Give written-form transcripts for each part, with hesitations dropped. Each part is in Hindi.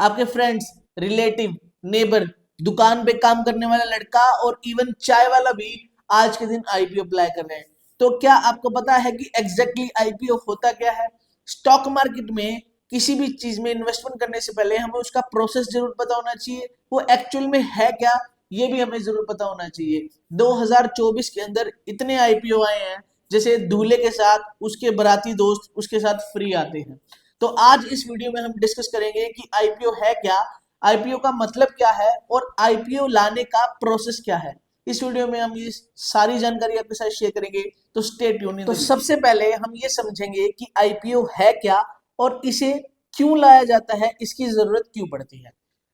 आपके फ्रेंड्स, रिलेटिव, नेबर, दुकान पे काम करने वाला लड़का और इवन चाय वाला भी आज के दिन आईपीओ अप्लाई कर रहे हैं। तो क्या आपको पता है कि एग्जैक्टली आईपीओ होता क्या है? स्टॉक मार्केट में किसी भी चीज में इन्वेस्टमेंट करने से पहले हमें उसका प्रोसेस जरूर पता होना चाहिए, वो एक्चुअल में है क्या ये भी हमें जरूर पता होना चाहिए। 2024 के अंदर इतने आईपीओ आए हैं, जैसे दूल्हे के साथ उसके बाराती दोस्त उसके साथ फ्री आते हैं। तो आज इस वीडियो में हम डिस्कस करेंगे कि आईपीओ है क्या, आईपीओ का मतलब क्या है और आईपीओ लाने का प्रोसेस क्या है। इस वीडियो में हम ये सारी जानकारी आपके साथ शेयर करेंगे, तो स्टे ट्यून। तो सबसे पहले हम ये समझेंगे कि आईपीओ है क्या और इसे क्यों लाया जाता है, इसकी जरूरत क्यों पड़ती है।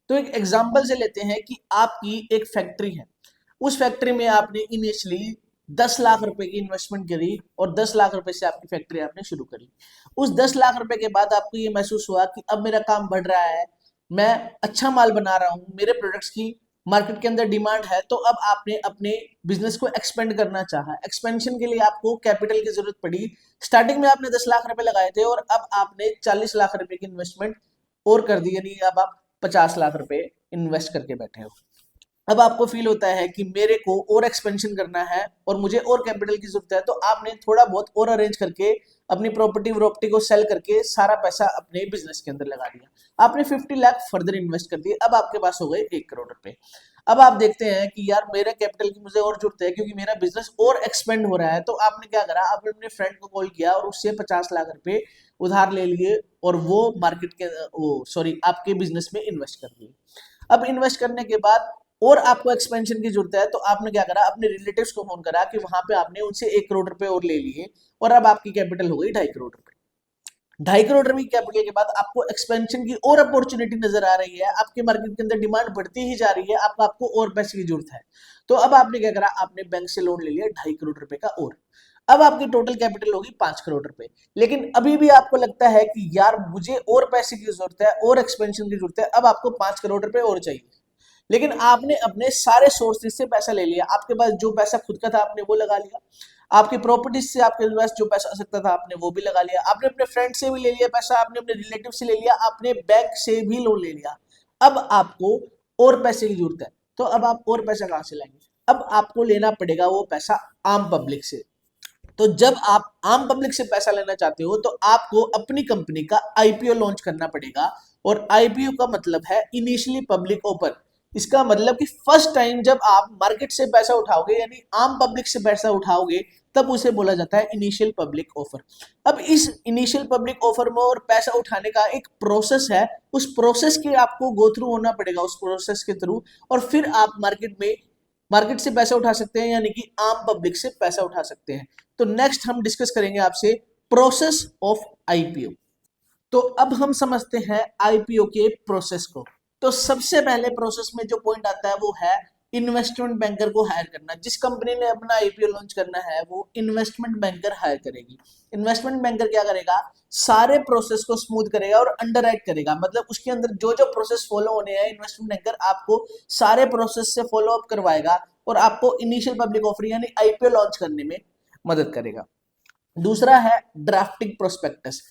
तो एक एग्जांपल से लेते हैं कि आपकी एक फैक्ट्री है, उस फैक्ट्री में आपने इनिशियली 10 लाख रुपए की इन्वेस्टमेंट करी और 10 लाख रुपए से आपकी फैक्ट्री आपने शुरू करी। उस 10 लाख रुपए के बाद आपको ये महसूस हुआ कि अब मेरा काम बढ़ रहा है, मैं अच्छा माल बना रहा हूँ, मेरे प्रोडक्ट्स की मार्केट के अंदर डिमांड है, तो अब आपने अपने बिजनेस को एक्सपेंड करना चाहा। एक्सपेंशन के लिए आपको कैपिटल की जरूरत पड़ी। स्टार्टिंग में आपने 10 लाख रुपए लगाए थे और अब आपने 40 लाख रुपए की इन्वेस्टमेंट और कर दी, यानी अब आप 50 लाख रुपए इन्वेस्ट करके बैठे हो। अब आपको फील होता है कि मेरे को और एक्सपेंशन करना है और मुझे और कैपिटल की जरूरत है, तो आपने थोड़ा बहुत और अरेंज करके अपनी प्रॉपर्टी को सेल करके सारा पैसा अपने बिजनेस के अंदर लगा दिया। आपने 50 लाख फर्दर इन्वेस्ट कर दिए, अब आपके पास हो गए 1 करोड़ रुपए। अब आप देखते हैं कि यार मेरे कैपिटल की मुझे और जरूरत है क्योंकि मेरा बिजनेस और एक्सपेंड हो रहा है। तो आपने क्या करा, आपने अपने फ्रेंड को कॉल किया और उससे 50 लाख रुपए उधार ले लिए और वो मार्केट के वो सॉरी आपके बिजनेस में इन्वेस्ट कर दिए। अब इन्वेस्ट करने के बाद और आपको एक्सपेंशन की जरूरत है, तो आपने क्या करा, अपने रिलेटिव्स को फोन करा कि वहां पे आपने उनसे 1 करोड़ रुपए और ले लिए और अब आपकी कैपिटल हो गई 2.5 करोड़ रुपए। 2.5 करोड़ रुपए की कैपिटल के बाद आपको एक्सपेंशन की और अपॉर्चुनिटी नजर आ रही है, आपके मार्केट के अंदर डिमांड बढ़ती ही जा रही है, आपको और पैसे की जरूरत है। तो अब आपने क्या करा, आपने बैंक से लोन ले लिया 2.5 करोड़ रुपए का और अब आपकी टोटल कैपिटल होगी 5 करोड़ रुपए। लेकिन अभी भी आपको लगता है कि यार मुझे और पैसे की जरूरत है और एक्सपेंशन की जरूरत है, अब आपको 5 करोड़ रुपए और चाहिए। लेकिन आपने अपने सारे सोर्सेज से पैसा ले लिया, आपके पास जो पैसा खुद का था आपने वो लगा लिया, आपकी प्रॉपर्टीज से आपके पास जो पैसा आ सकता था आपने वो भी लगा लिया, आपने अपने फ्रेंड से भी ले लिया पैसा, आपने अपने रिलेटिव से ले लिया, आपने बैंक से भी लोन ले लिया। अब आपको और पैसे की जरूरत है, तो अब आप और पैसा कहां से लाएंगे? अब आपको लेना पड़ेगा वो पैसा आम पब्लिक से। तो जब आप आम पब्लिक से पैसा लेना चाहते हो तो आपको अपनी कंपनी का आईपीओ लॉन्च करना पड़ेगा। और आईपीओ का मतलब है इनिशियली पब्लिक ओपन। इसका मतलब कि फर्स्ट टाइम जब आप मार्केट से पैसा उठाओगे, यानी आम पब्लिक से पैसा उठाओगे, तब उसे बोला जाता है इनिशियल पब्लिक ऑफर। अब इस इनिशियल पब्लिक ऑफर में और पैसा उठाने का एक प्रोसेस है, उस प्रोसेस के आपको गो थ्रू होना पड़ेगा, उस प्रोसेस के थ्रू और फिर आप मार्केट से पैसा उठा सकते हैं, यानी कि आम पब्लिक से पैसा उठा सकते हैं। तो नेक्स्ट हम डिस्कस करेंगे आपसे प्रोसेस ऑफ आईपीओ। तो अब हम समझते हैं आईपीओ के प्रोसेस को। तो सबसे पहले प्रोसेस में जो पॉइंट आता है वो है इन्वेस्टमेंट बैंकर को हायर करना। जिस कंपनी ने अपना आईपीओ लॉन्च करना है वो इन्वेस्टमेंट बैंकर हायर करेगी। इन्वेस्टमेंट बैंकर क्या करेगा, सारे प्रोसेस को स्मूथ करेगा और अंडरराइट करेगा। मतलब उसके अंदर जो जो प्रोसेस फॉलो होने हैं, इन्वेस्टमेंट बैंकर आपको सारे प्रोसेस से फॉलो अप करवाएगा और आपको इनिशियल पब्लिक ऑफर यानी आईपीओ लॉन्च करने में मदद करेगा। दूसरा है ड्राफ्टिंग प्रोस्पेक्टस।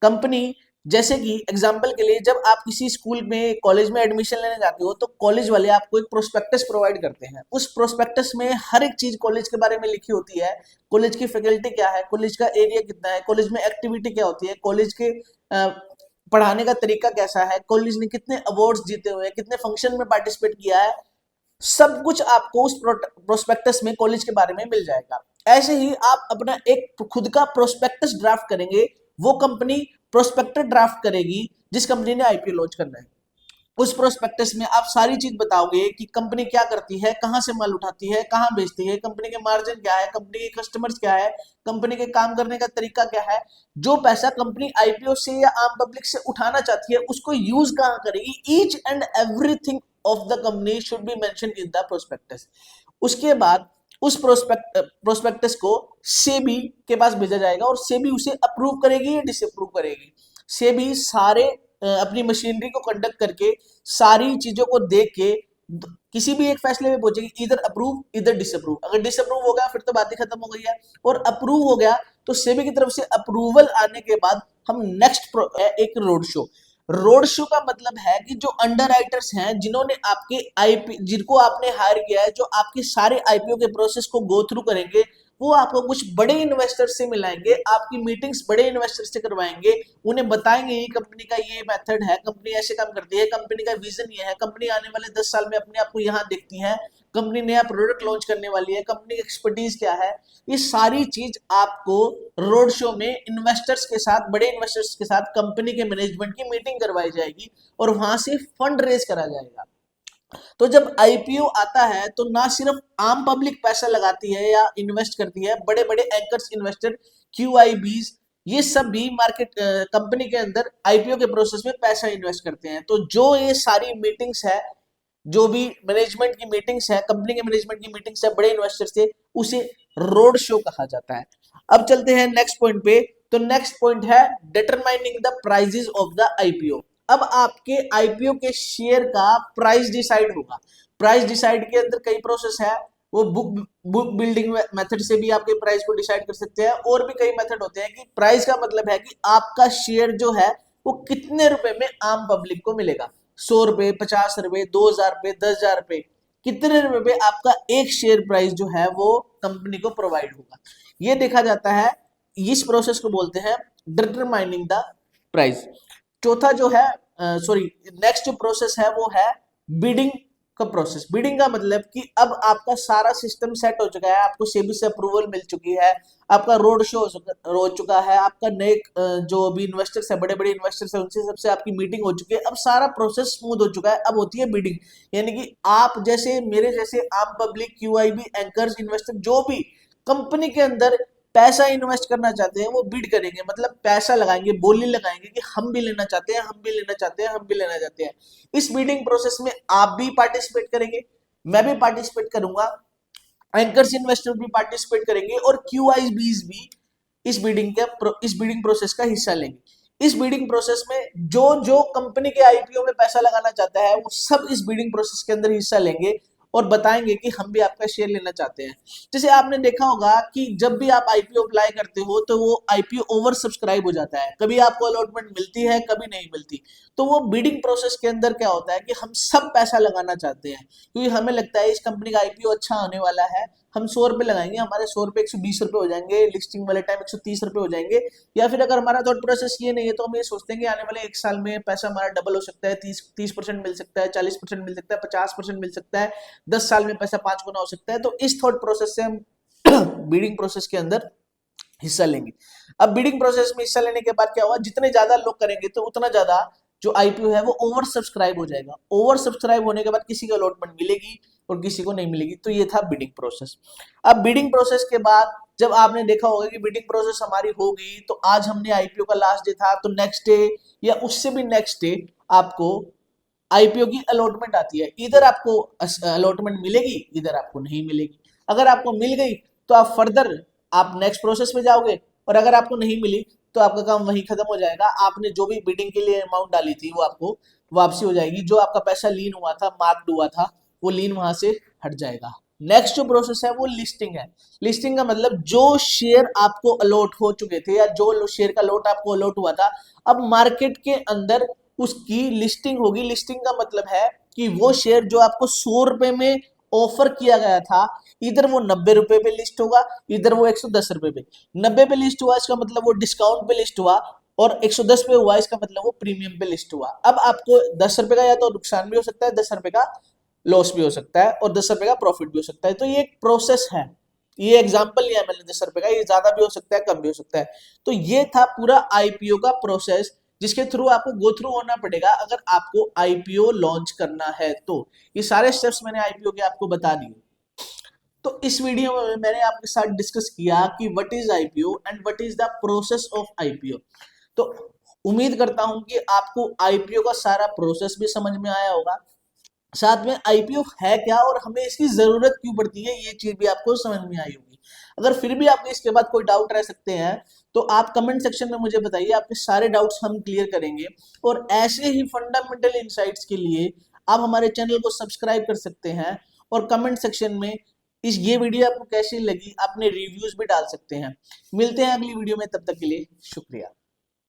कंपनी, जैसे कि एग्जांपल के लिए जब आप किसी स्कूल में कॉलेज में एडमिशन लेने जाते हो तो कॉलेज वाले आपको एक प्रोस्पेक्टस प्रोवाइड करते हैं। उस प्रोस्पेक्टस में हर एक चीज कॉलेज के बारे में लिखी होती है। कॉलेज की फैकल्टी क्या है, कॉलेज का एरिया कितना है, कॉलेज में एक्टिविटी क्या होती है, कॉलेज के पढ़ाने का तरीका कैसा है, कॉलेज ने कितने अवार्ड्स जीते हुए हैं, कितने फंक्शन में पार्टिसिपेट किया है, सब कुछ आपको उस प्रोस्पेक्टस में कॉलेज के बारे में मिल जाएगा। ऐसे ही आप अपना एक खुद का प्रोस्पेक्टस ड्राफ्ट करेंगे, वो कंपनी प्रोस्पेक्टस ड्राफ्ट करेगी जिस कंपनी ने आईपीओ लॉन्च करना है। उस प्रोस्पेक्टस में आप सारी चीज बताओगे कि कंपनी क्या करती है, कहां से माल उठाती है, कहां बेचती है, कंपनी के मार्जिन क्या है, कंपनी के कस्टमर्स क्या है, कंपनी के काम करने का तरीका क्या है, जो पैसा कंपनी आईपीओ से या आम पब्लिक से उठाना चाहती है उसको यूज कहां करेगी। Each and everything of the company should be mention in the prospectus. उसके बाद उस प्रोस्पेक्टस को सेबी के पास भेजा जाएगा और सेबी उसे अप्रूव करेगी या डिसअप्रूव करेगी। सेबी सारे अपनी मशीनरी को कंडक्ट करके सारी चीजों को देख के किसी भी एक फैसले में पहुंचेगी, इधर अप्रूव इधर डिसअप्रूव। अगर डिसअप्रूव हो गया फिर तो बात ही खत्म हो गई है, और अप्रूव हो गया तो सेबी की तरफ से अप्रूवल आने के बाद हम नेक्स्ट एक रोड शो। रोड शो का मतलब है कि जो अंडर राइटर्स हैं, जिन्होंने आपके आईपी, जिनको आपने हायर किया है, जो आपके सारे आईपीओ के प्रोसेस को गो थ्रू करेंगे, वो आपको कुछ बड़े इन्वेस्टर से मिलाएंगे, आपकी मीटिंग्स बड़े इन्वेस्टर से करवाएंगे, उन्हें बताएंगे ये कंपनी का ये मेथड है, कंपनी ऐसे काम करती है, कंपनी का विजन ये है, कंपनी आने वाले 10 साल में अपने आप को यहाँ देखती है, कंपनी नया प्रोडक्ट लॉन्च करने वाली है, कंपनी की एक्सपर्टीज क्या है। ये सारी चीज आपको रोड शो में इन्वेस्टर्स के साथ, बड़े इन्वेस्टर्स के साथ कंपनी के मैनेजमेंट की मीटिंग करवाई जाएगी और वहां से फंड रेज करा जाएगा। तो जब आईपीओ आता है तो ना सिर्फ आम पब्लिक पैसा लगाती है या इन्वेस्ट करती है, बड़े बड़े एंकर्स इन्वेस्टर, क्यूआईबीज, ये सब भी मार्केट कंपनी के अंदर आईपीओ के प्रोसेस में पैसा इन्वेस्ट करते हैं। तो जो ये सारी मीटिंग्स है, जो भी मैनेजमेंट की मीटिंग्स है, कंपनी के मैनेजमेंट की मीटिंग्स है बड़े इन्वेस्टर से, उसे रोड शो कहा जाता है। अब चलते हैं नेक्स्ट पॉइंट पे। तो नेक्स्ट पॉइंट है determining the prices of the IPO. अब आपके आईपीओ के शेयर का प्राइस डिसाइड होगा। प्राइस डिसाइड के अंदर कई प्रोसेस है, वो बुक बिल्डिंग मेथड से भी आपके प्राइस को डिसाइड कर सकते हैं, और भी कई मेथड होते हैं। कि प्राइस का मतलब है कि आपका शेयर जो है वो कितने रुपए में आम पब्लिक को मिलेगा। 100 रुपए, 50 रुपए, 2000 रुपए, 10,000 रुपए, कितने रुपए पे आपका एक शेयर प्राइस जो है वो कंपनी को प्रोवाइड होगा, ये देखा जाता है। इस प्रोसेस को बोलते हैं डिटरमाइनिंग द प्राइस। चौथा जो है नेक्स्ट जो प्रोसेस है वो है बिडिंग का प्रोसेस। बिडिंग का मतलब कि अब आपका सारा सिस्टम सेट हो चुका है, आपको सेबी से अप्रूवल मिल चुकी है, आपका रोड शो हो चुका है, आपका नए जो भी इन्वेस्टर्स है, बड़े बड़े इन्वेस्टर्स है, उनसे सबसे आपकी मीटिंग हो चुकी है, अब सारा प्रोसेस स्मूथ हो चुका है। अब होती है बिडिंग, यानी कि आप जैसे, मेरे जैसे आम पब्लिक, क्यूआईबी, एंकर्स, इन्वेस्टर, जो भी कंपनी के अंदर पैसा इन्वेस्ट करना चाहते हैं, वो बिड करेंगे, मतलब पैसा लगाएंगे, बोली लगाएंगे कि हम भी लेना चाहते हैं, हम भी लेना चाहते हैं, हम भी लेना चाहते हैं। इस बिडिंग प्रोसेस में आप भी पार्टिसिपेट करेंगे, मैं भी पार्टिसिपेट करूंगा, एंकर्स इन्वेस्टर भी पार्टिसिपेट करेंगे, और क्यूआईबीज भी इस बिडिंग प्रोसेस का हिस्सा लेंगे। इस बिडिंग प्रोसेस में जो जो कंपनी के आईपीओ में पैसा लगाना चाहता है, वो सब इस बिडिंग प्रोसेस के अंदर हिस्सा लेंगे और बताएंगे कि हम भी आपका शेयर लेना चाहते हैं। जैसे आपने देखा होगा कि जब भी आप आईपीओ अप्लाई करते हो तो वो आईपीओ ओवर सब्सक्राइब हो जाता है, कभी आपको अलॉटमेंट मिलती है, कभी नहीं मिलती। तो वो बिडिंग प्रोसेस के अंदर क्या होता है कि हम सब पैसा लगाना चाहते हैं, क्योंकि हमें लगता है इस कंपनी का आईपीओ अच्छा होने वाला है, हम 100 रुपए लगाएंगे, हमारे 100 रुपए 120 रुपए हो जाएंगे, लिस्टिंग वाले टाइम 130 रुपए हो जाएंगे। या फिर अगर हमारा थॉट प्रोसेस ये नहीं है, तो हम ये सोचते हैं कि आने वाले 1 साल में पैसा हमारा डबल हो सकता है, 30% मिल सकता है, 40% मिल सकता है, 50% मिल सकता है, 10 साल में पैसा 5 गुना हो सकता है। तो इस थॉट प्रोसेस से हम बिडिंग प्रोसेस के अंदर हिस्सा लेंगे। अब बिडिंग प्रोसेस में हिस्सा लेने के बाद क्या होगा, जितने ज्यादा लोग करेंगे तो उतना ज्यादा जो आईपीओ है वो ओवर सब्सक्राइब हो जाएगा। ओवर सब्सक्राइब होने के बाद किसी को अलॉटमेंट मिलेगी और किसी को नहीं मिलेगी। तो ये था बिडिंग प्रोसेस। अब बिडिंग प्रोसेस के बाद जब आपने देखा होगा कि बिडिंग प्रोसेस हमारी हो गई, तो आज हमने आईपीओ का लास्ट डे था, तो नेक्स्ट डे या उससे भी नेक्स्ट डे आपको आईपीओ की अलॉटमेंट आती है। इधर आपको अलॉटमेंट मिलेगी, इधर आपको नहीं मिलेगी। अगर आपको मिल गई तो आप फर्दर आप नेक्स्ट प्रोसेस में जाओगे, और अगर आपको नहीं मिली तो आपका काम वहीं खत्म हो जाएगा। आपने जो भी बिडिंग के लिए अमाउंट डाली थी वो आपको वापसी हो जाएगी। जो आपका पैसा लीन हुआ था, मार्क्ड हुआ था, वो लीन वहां से हट जाएगा। नेक्स्ट जो प्रोसेस है वो लिस्टिंग है। लिस्टिंग का मतलब जो शेयर आपको अलॉट हो चुके थे या जो शेयर का लॉट आपको अलॉट हुआ था, अब मार्केट के अंदर उसकी लिस्टिंग होगी। लिस्टिंग का मतलब है कि वो शेयर जो आपको 100 रुपए में ऑफर किया गया था, इधर वो 90 रुपए पे लिस्ट होगा, इधर वो 110 रुपए पे। 90 पे लिस्ट हुआ इसका मतलब वो डिस्काउंट पे लिस्ट हुआ, और 110 पे हुआ इसका मतलब वो प्रीमियम पे लिस्ट हुआ। अब आपको 10 रुपए का या तो नुकसान भी हो सकता है, 10 रुपए का लॉस भी हो सकता है, और 10 रुपए का प्रॉफिट भी हो सकता है। तो ये एक प्रोसेस है, ये एग्जाम्पल लिया मैंने 10 रुपए का, ये ज्यादा भी हो सकता है, कम भी हो सकता है। तो ये था पूरा आईपीओ का प्रोसेस, जिसके थ्रू आपको गो थ्रू होना पड़ेगा अगर आपको आईपीओ लॉन्च करना है। तो ये सारे स्टेप्स मैंने आईपीओ के आपको बता दिए। तो इस वीडियो में मैंने आपके साथ डिस्कस किया कि what is IPO and what is the process of IPO. तो उम्मीद करता हूं कि आपको आईपीओ का सारा प्रोसेस भी समझ में आया होगा, साथ में आईपीओ है क्या और हमें इसकी जरूरत क्यों पड़ती है, ये चीज भी आपको समझ में आई होगी। अगर फिर भी आपको इसके बाद कोई डाउट रह सकते हैं तो आप कमेंट सेक्शन में मुझे बताइए, आपके सारे डाउट्स हम क्लियर करेंगे। और ऐसे ही फंडामेंटल इंसाइट्स के लिए आप हमारे चैनल को सब्सक्राइब कर सकते हैं, और कमेंट सेक्शन में ये वीडियो आपको कैसी लगी अपने रिव्यूज भी डाल सकते हैं। मिलते हैं अगली वीडियो में, तब तक के लिए शुक्रिया।